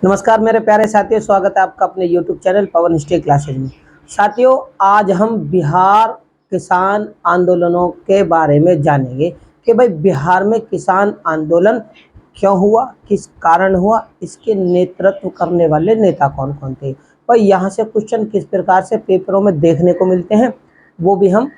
नमस्कार मेरे प्यारे साथियों, स्वागत है आपका अपने YouTube चैनल पवन हिस्ट्री क्लासेज में। साथियों, आज हम बिहार किसान आंदोलनों के बारे में जानेंगे कि भाई बिहार में किसान आंदोलन क्यों हुआ, किस कारण हुआ, इसके नेतृत्व करने वाले नेता कौन कौन थे। भाई यहाँ से क्वेश्चन किस प्रकार से पेपरों में देखने को मिलते हैं वो भी हम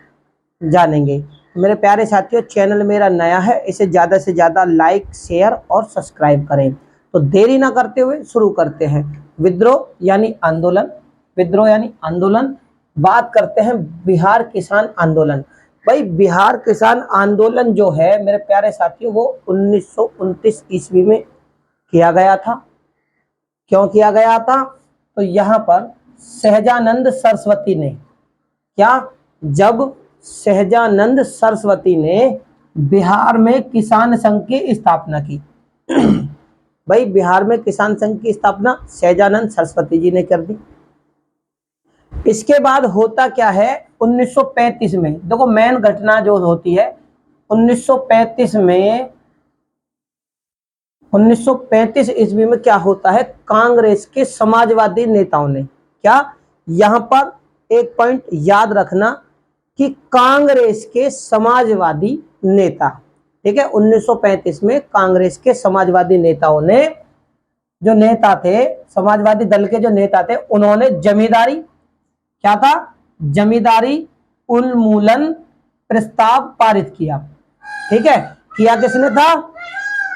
जानेंगे। मेरे प्यारे साथियों, चैनल मेरा नया है, इसे ज़्यादा से ज़्यादा लाइक, शेयर और सब्सक्राइब करें। तो देरी ना करते हुए शुरू करते हैं। विद्रोह यानी आंदोलन, विद्रोह यानी आंदोलन। बात करते हैं बिहार किसान आंदोलन। भाई बिहार किसान आंदोलन जो है मेरे प्यारे साथियों, वो 1929 ईस्वी में किया गया था। क्यों किया गया था? तो यहाँ पर सहजानंद सरस्वती ने जब सहजानंद सरस्वती ने बिहार में किसान संघ की स्थापना की। भाई बिहार में किसान संघ की स्थापना सहजानंद सरस्वती जी ने कर दी। इसके बाद होता क्या है, 1935 में देखो मेन घटना जो होती है 1935 में, 1935 ईस्वी में क्या होता है, कांग्रेस के समाजवादी नेताओं ने यहाँ पर एक पॉइंट याद रखना कि कांग्रेस के समाजवादी नेता, ठीक है, 1935 में कांग्रेस के समाजवादी नेताओं ने, जो नेता थे समाजवादी दल के जो नेता थे, उन्होंने जमींदारी उन्मूलन प्रस्ताव पारित किया। ठीक है, किया किसने था?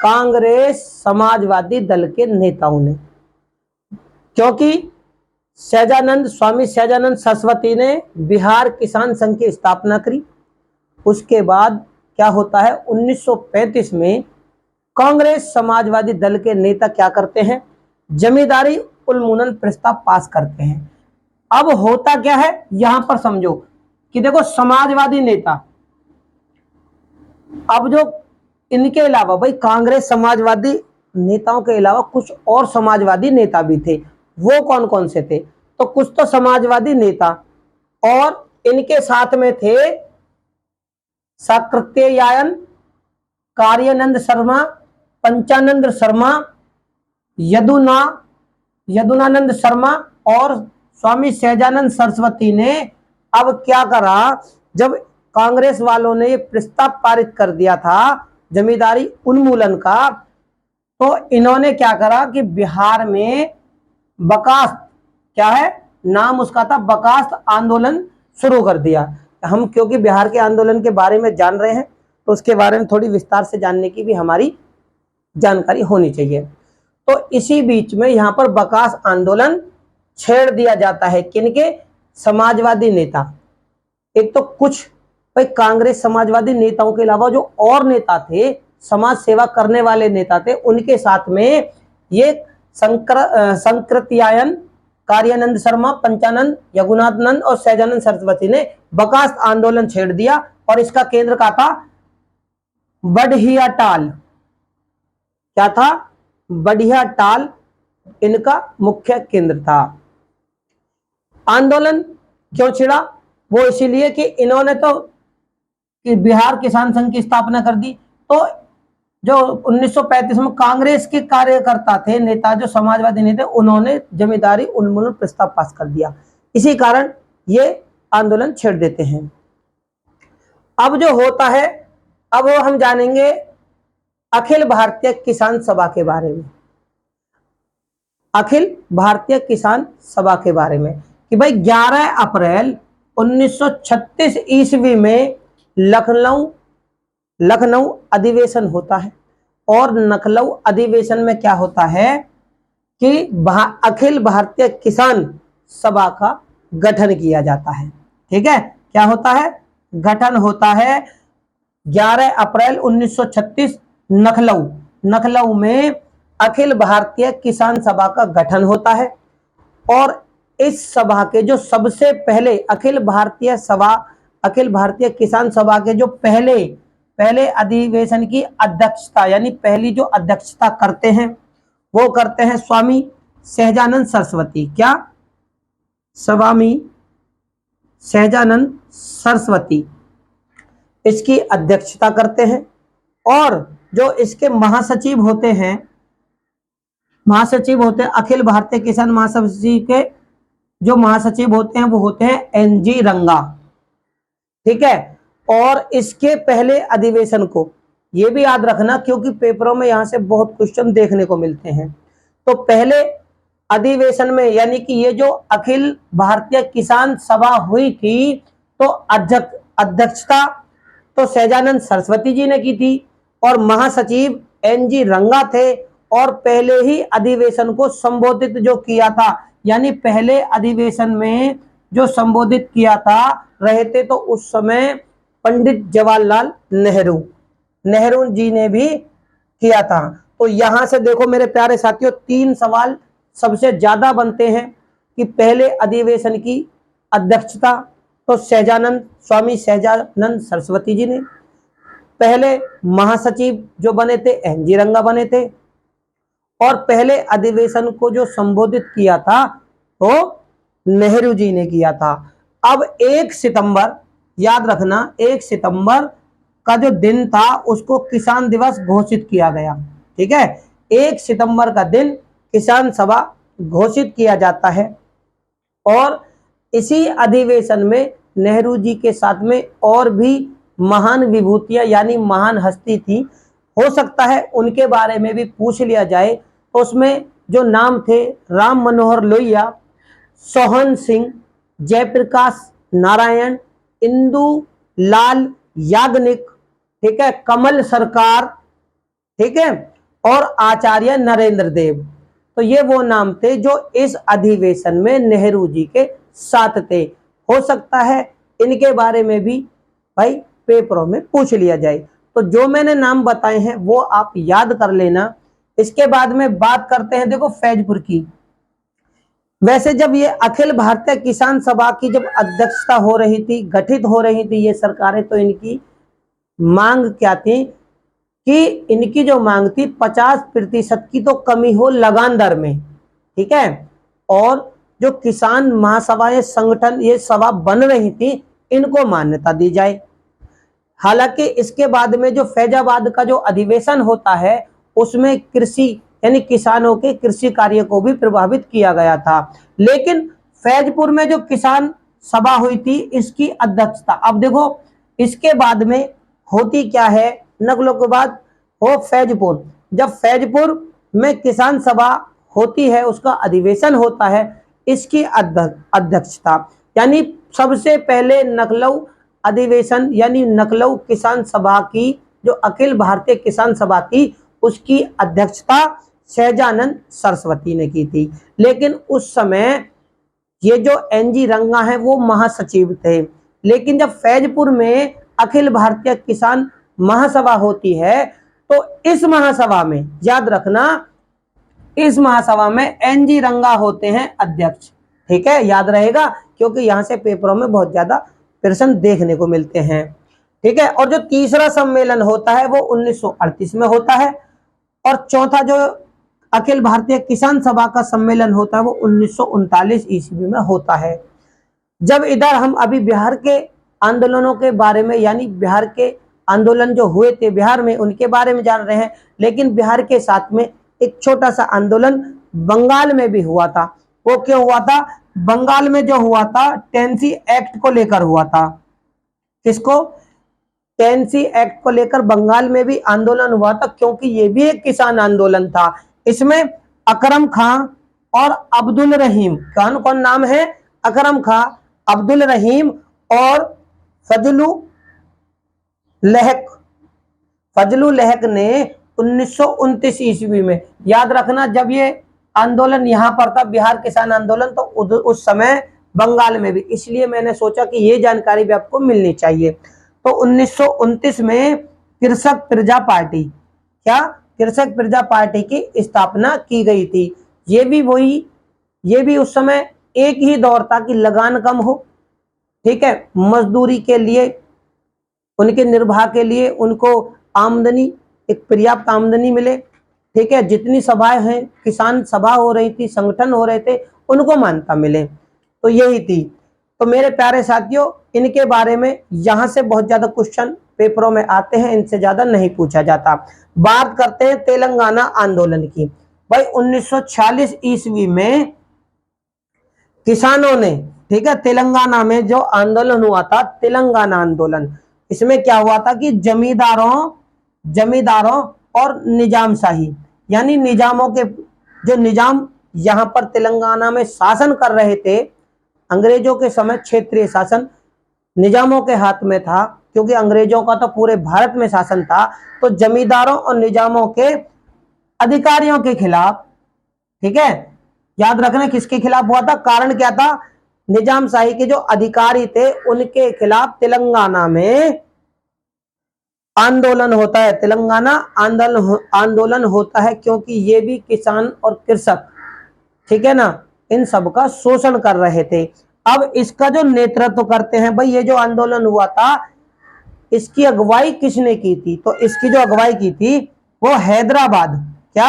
कांग्रेस समाजवादी दल के नेताओं ने। क्योंकि स्वामी सहजानंद सरस्वती ने बिहार किसान संघ की स्थापना करी। उसके बाद क्या होता है, 1935 में कांग्रेस समाजवादी दल के नेता क्या करते हैं, जमींदारी उन्मूलन प्रस्ताव पास करते हैं। अब होता क्या है, यहां पर समझो कि देखो समाजवादी नेता, अब जो इनके अलावा भाई कांग्रेस समाजवादी नेताओं के अलावा कुछ और समाजवादी नेता भी थे। वो कौन कौन से थे? तो कुछ तो समाजवादी नेता और इनके साथ में थे सकृत्यायन, कार्यानंद शर्मा, पंचानंद शर्मा, यदुनानंद शर्मा और स्वामी सहजानंद सरस्वती ने अब क्या करा, जब कांग्रेस वालों ने ये प्रस्ताव पारित कर दिया था जमींदारी उन्मूलन का, तो इन्होंने क्या करा कि बिहार में बकास्त, क्या है नाम उसका था, बकास्त आंदोलन शुरू कर दिया। हम क्योंकि बिहार के आंदोलन के बारे में जान रहे हैं तो उसके बारे में थोड़ी विस्तार से जानने की भी हमारी जानकारी होनी चाहिए। तो इसी बीच में यहाँ पर बकास आंदोलन छेड़ दिया जाता है। किनके? समाजवादी नेता। एक तो कुछ भाई कांग्रेस समाजवादी नेताओं के अलावा जो और नेता थे, समाज सेवा करने वाले नेता थे, उनके साथ में ये संकृत्यायन, कार्यानंद शर्मा, पंचानंद, यदुनानंद और सहजानंद सरस्वती ने बकास्त आंदोलन छेड़ दिया और इसका केंद्र क्या था? बढ़ियाटाल। क्या था? बढ़ियाटाल इनका मुख्य केंद्र था। आंदोलन क्यों छिड़ा? वो इसीलिए कि इन्होंने तो कि बिहार किसान संघ की स्थापना कर दी, तो जो 1935 में कांग्रेस के कार्यकर्ता थे, नेता, जो समाजवादी नेता, उन्होंने जमींदारी उन्मूलन प्रस्ताव पास कर दिया। इसी कारण ये आंदोलन छेड़ देते हैं। अब जो होता है, अब हम जानेंगे अखिल भारतीय किसान सभा के बारे में। अखिल भारतीय किसान सभा के बारे में कि भाई 11 अप्रैल 1936 ईस्वी में लखनऊ अधिवेशन होता है और लखनऊ अधिवेशन में क्या होता है कि अखिल भारतीय किसान सभा का गठन किया जाता है। ठीक है, क्या होता है? गठन होता है 11 अप्रैल 1936 लखनऊ में अखिल भारतीय किसान सभा का गठन होता है। और इस सभा के जो सबसे पहले अखिल भारतीय किसान सभा के जो पहले अधिवेशन की अध्यक्षता, यानी पहली जो अध्यक्षता करते हैं वो करते हैं स्वामी सहजानंद सरस्वती। क्या? स्वामी सहजानंद सरस्वती इसकी अध्यक्षता करते हैं। और जो इसके महासचिव होते हैं महासचिव होते हैं अखिल भारतीय किसान महासचिव के जो महासचिव होते हैं वो होते हैं एनजी रंगा। ठीक है, और इसके पहले अधिवेशन को, ये भी याद रखना क्योंकि पेपरों में यहां से बहुत क्वेश्चन देखने को मिलते हैं। तो पहले अधिवेशन में यानी कि ये जो अखिल भारतीय किसान सभा हुई थी, तो अध्यक्षता तो सहजानंद सरस्वती जी ने की थी और महासचिव एनजी रंगा थे। और पहले ही अधिवेशन को संबोधित जो किया था, यानी पहले अधिवेशन में जो संबोधित किया था रहे थे, तो उस समय पंडित जवाहरलाल नेहरू जी ने भी किया था। तो यहां से देखो मेरे प्यारे साथियों, 3 सवाल सबसे ज्यादा बनते हैं कि पहले अधिवेशन की अध्यक्षता तो स्वामी सहजानंद सरस्वती जी ने, पहले महासचिव जो बने थे एनजी रंगा बने थे, और पहले अधिवेशन को जो संबोधित किया था तो नेहरू जी ने किया था। अब 1 सितंबर याद रखना, 1 सितंबर का जो दिन था उसको किसान दिवस घोषित किया गया। ठीक है, 1 सितंबर का दिन किसान सभा घोषित किया जाता है। और इसी अधिवेशन में नेहरू जी के साथ में और भी महान विभूतियां यानी महान हस्ती थी, हो सकता है उनके बारे में भी पूछ लिया जाए। तो उसमें जो नाम थे राम मनोहर लोहिया, सोहन सिंह, जयप्रकाश नारायण, इंदु लाल याग्निक, ठीक है, कमल सरकार, ठीक है, और आचार्य नरेंद्र देव। तो ये वो नाम थे जो इस अधिवेशन में नेहरू जी के साथ थे। हो सकता है इनके बारे में भी भाई पेपरों में पूछ लिया जाए। तो जो मैंने नाम बताए हैं वो आप याद कर लेना। इसके बाद में बात करते हैं देखो फैजपुर की। वैसे जब ये अखिल भारतीय किसान सभा की जब अध्यक्षता हो रही थी, गठित हो रही थी ये सरकारें, तो इनकी मांग क्या थी कि इनकी जो मांग थी 50% की तो कमी हो लगान दर में। ठीक है, और जो किसान महासभाएं संगठन ये सभा बन रही थी इनको मान्यता दी जाए। हालांकि इसके बाद में जो फैजाबाद का जो अधिवेशन होता है उसमें कृषि यानी किसानों के कृषि कार्य को भी प्रभावित किया गया था। लेकिन फैजपुर में जो किसान सभा हुई थी इसकी अध्यक्षता, अब देखो इसके बाद में होती क्या है, नकलों के बाद हो फैजपुर। जब फैजपुर में किसान सभा होती है, उसका अधिवेशन होता है, इसकी अध्यक्षता यानी सबसे पहले नकलऊ अधिवेशन यानी नकलऊ किसान सभा की जो अखिल भारतीय किसान सभा थी उसकी अध्यक्षता सहजानंद सरस्वती ने की थी। लेकिन उस समय ये जो एनजी रंगा है वो महासचिव थे। लेकिन जब फैजपुर में अखिल भारतीय किसान महासभा होती है तो इस महासभा में याद रखना, इस महासभा में एनजी रंगा होते हैं अध्यक्ष। ठीक है, याद रहेगा क्योंकि यहां से पेपरों में बहुत ज्यादा प्रश्न देखने को मिलते हैं। ठीक है, और जो तीसरा सम्मेलन होता है वो 1938 में होता है, और चौथा जो अखिल भारतीय किसान सभा का सम्मेलन होता है वो 1939 ईस्वी में होता है। जब इधर हम अभी बिहार के आंदोलनों के बारे में यानी बिहार के आंदोलन जो हुए थे बिहार में उनके बारे में जान रहे हैं, लेकिन बिहार के साथ में एक छोटा सा आंदोलन बंगाल में भी हुआ था। वो क्यों हुआ था? बंगाल में जो हुआ था टेंसी एक्ट को लेकर हुआ था। किसको? टेंसी एक्ट को लेकर बंगाल में भी आंदोलन हुआ था, क्योंकि ये भी एक किसान आंदोलन था। इसमें अकरम खां और अब्दुल रहीम, कौन कौन नाम है? अकरम खां, अब्दुल रहीम और फजलू लहक ने 1929 ईस्वी में, याद रखना जब ये आंदोलन यहां पर था बिहार किसान आंदोलन, तो उस समय बंगाल में भी, इसलिए मैंने सोचा कि ये जानकारी भी आपको मिलनी चाहिए। तो 1929 में कृषक प्रजा पार्टी, क्या कृषक प्रजा पार्टी की स्थापना की गई थी। ये भी उस समय एक ही दौर था कि लगान कम हो, ठीक है, मजदूरी के लिए, उनके निर्वाह के लिए उनको आमदनी, एक पर्याप्त आमदनी मिले। ठीक है, जितनी सभाएं हैं, किसान सभा हो रही थी, संगठन हो रहे थे, उनको मान्यता मिले, तो यही थी। तो मेरे प्यारे साथियों, इनके बारे में यहां से बहुत ज्यादा क्वेश्चन पेपरों में आते हैं, इनसे ज्यादा नहीं पूछा जाता। बात करते हैं तेलंगाना आंदोलन की। भाई 1946 ईस्वी में किसानों ने, ठीक है, तेलंगाना में जो आंदोलन हुआ था, तेलंगाना आंदोलन, इसमें क्या हुआ था कि जमींदारों और निजामशाही, यानी निजामों के, जो निजाम यहां पर तेलंगाना में शासन कर रहे थे, अंग्रेजों के समय क्षेत्रीय शासन निजामों के हाथ में था, क्योंकि अंग्रेजों का तो पूरे भारत में शासन था। तो जमींदारों और निजामों के अधिकारियों के खिलाफ, ठीक है, याद रखना किसके खिलाफ हुआ था, कारण क्या था, निजामशाही के जो अधिकारी थे उनके खिलाफ तेलंगाना में आंदोलन होता है। तेलंगाना आंदोलन होता है क्योंकि ये भी किसान और कृषक, ठीक है ना, इन सब का शोषण कर रहे थे। अब इसका जो नेतृत्व करते हैं भाई, ये जो आंदोलन हुआ था इसकी अगुवाई किसने की थी, तो इसकी जो अगुवाई की थी वो हैदराबाद, क्या,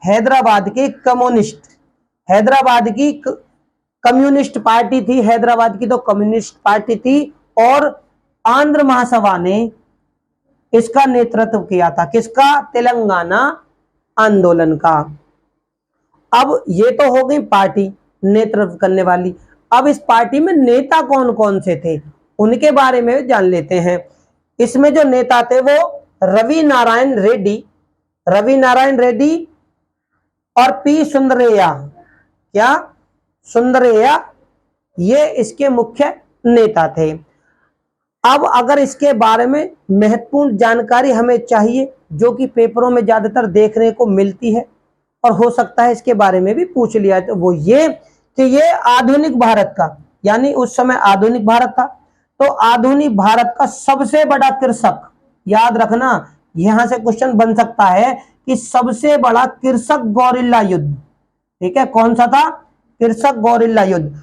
हैदराबाद के कम्युनिस्ट, हैदराबाद की कम्युनिस्ट पार्टी थी, हैदराबाद की तो कम्युनिस्ट पार्टी थी, और आंध्र महासभा ने इसका नेतृत्व किया था, किसका, तेलंगाना आंदोलन का। अब ये तो हो गई पार्टी नेतृत्व करने वाली। अब इस पार्टी में नेता कौन कौन से थे उनके बारे में जान लेते हैं। इसमें जो नेता थे वो रवि नारायण रेड्डी और पी सुंदरैया, क्या, सुंदरैया, ये इसके मुख्य नेता थे। अब अगर इसके बारे में महत्वपूर्ण जानकारी हमें चाहिए जो कि पेपरों में ज्यादातर देखने को मिलती है और हो सकता है इसके बारे में भी पूछ लिया, तो वो ये कि ये आधुनिक भारत का, यानी उस समय आधुनिक भारत था, तो आधुनिक भारत का सबसे बड़ा कृषक, याद रखना यहां से क्वेश्चन बन सकता है कि सबसे बड़ा कृषक गौरिल्ला युद्ध, ठीक है, कौन सा था, कृषक गौरिल्ला युद्ध,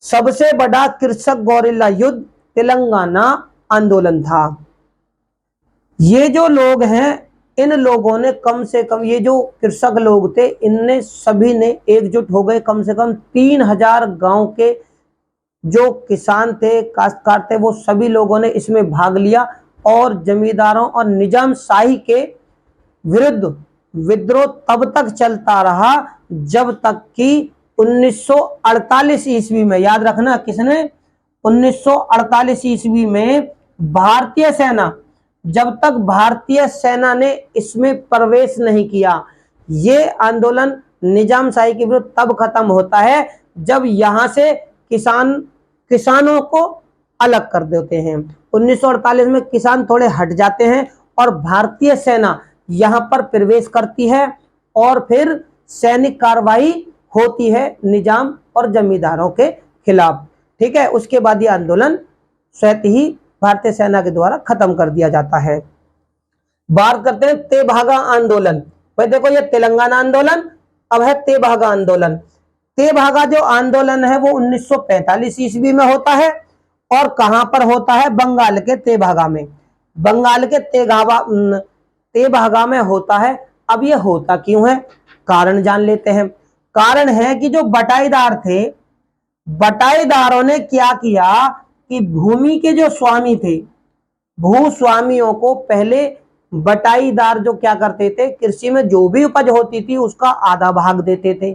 सबसे बड़ा कृषक गौरिल्ला युद्ध तेलंगाना आंदोलन था। ये जो लोग हैं, इन लोगों ने कम से कम, ये जो कृषक लोग थे इनने सभी ने एकजुट हो गए, कम से कम 3000 गांव के जो किसान थे, काश्तकार थे, वो सभी लोगों ने इसमें भाग लिया और जमींदारों और निजामशाही के विरुद्ध विद्रोह तब तक चलता रहा जब तक कि 1948 ईस्वी में, याद रखना किसने, 1948 ईस्वी में भारतीय सेना, जब तक भारतीय सेना ने इसमें प्रवेश नहीं किया। ये आंदोलन निजामशाही के विरुद्ध तब खत्म होता है जब यहां से किसानों को अलग कर देते हैं। 1948 में किसान थोड़े हट जाते हैं और भारतीय सेना यहां पर प्रवेश करती है और फिर सैनिक कार्रवाई होती है निजाम और जमींदारों के खिलाफ, ठीक है। उसके बाद ये आंदोलन स्वतः ही भारतीय सेना के द्वारा खत्म कर दिया जाता है। बात करते हैं तेभागा आंदोलन। भाई देखो, ये तेलंगाना आंदोलन, अब है तेभागा आंदोलन। तेभागा जो आंदोलन है वो 1945 ईस्वी में होता है और कहां पर होता है, बंगाल के तेभागा में, बंगाल के तेभागा में होता है। अब ये होता क्यों है, कारण जान लेते हैं। कारण है कि जो बटाईदार थे, बटाईदारों ने क्या किया कि भूमि के जो स्वामी थे, भूस्वामियों को पहले बटाईदार जो क्या करते थे, कृषि में जो भी उपज होती थी उसका आधा भाग देते थे।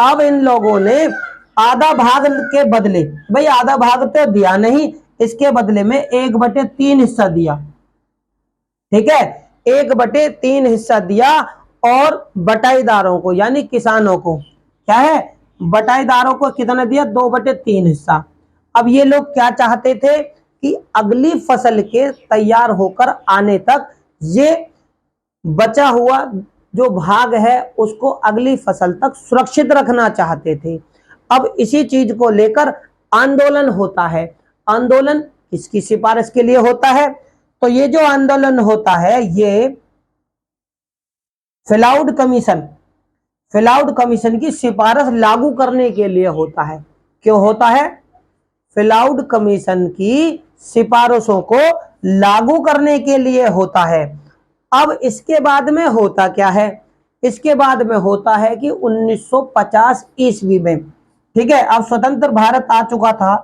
अब इन लोगों ने आधा भाग के बदले, भाई आधा भाग तो दिया नहीं, इसके बदले में 1/3 हिस्सा दिया, ठीक है, 1/3 हिस्सा दिया और बटाईदारों को, यानी किसानों को, क्या है, बटाईदारों को कितना दिया, 2/3 हिस्सा। अब ये लोग क्या चाहते थे कि अगली फसल के तैयार होकर आने तक ये बचा हुआ जो भाग है उसको अगली फसल तक सुरक्षित रखना चाहते थे। अब इसी चीज को लेकर आंदोलन होता है। आंदोलन किसकी सिफारिश के लिए होता है, तो ये जो आंदोलन होता है ये फ्लाउड कमीशन की सिफारिश लागू करने के लिए होता है। क्यों होता है, फ्लाउड कमीशन की सिफारिशों को लागू करने के लिए होता है। अब इसके बाद में होता क्या है, इसके बाद में होता है कि 1950 ईस्वी में, ठीक है, अब स्वतंत्र भारत आ चुका था,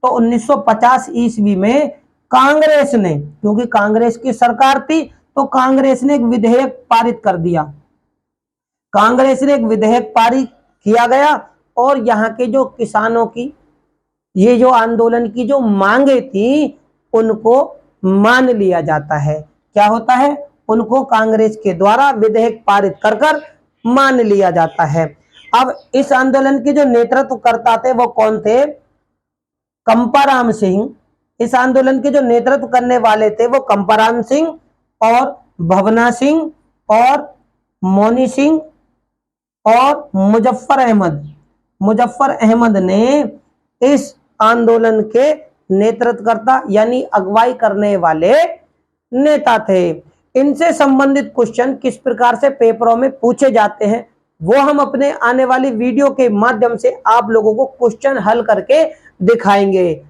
तो 1950 ईस्वी में कांग्रेस ने, क्योंकि कांग्रेस की सरकार थी, तो कांग्रेस ने एक विधेयक पारित कर दिया। कांग्रेस ने एक विधेयक पारित किया गया और यहाँ के जो किसानों की ये जो आंदोलन की जो मांगे थी उनको मान लिया जाता है। क्या होता है? उनको कांग्रेस के द्वारा विधेयक पारित कर कर मान लिया जाता है। अब इस आंदोलन के जो नेतृत्व करता थे वो कौन थे? कंपाराम सिंह। इस आंदोलन के जो नेतृत्व करने वाले थे वो कंपाराम सिंह और भवना सिंह और मोनी सिंह और मुजफ्फर अहमद ने इस आंदोलन के नेतृत्वकर्ता यानी अगुवाई करने वाले नेता थे। इनसे संबंधित क्वेश्चन किस प्रकार से पेपरों में पूछे जाते हैं वो हम अपने आने वाली वीडियो के माध्यम से आप लोगों को क्वेश्चन हल करके दिखाएंगे।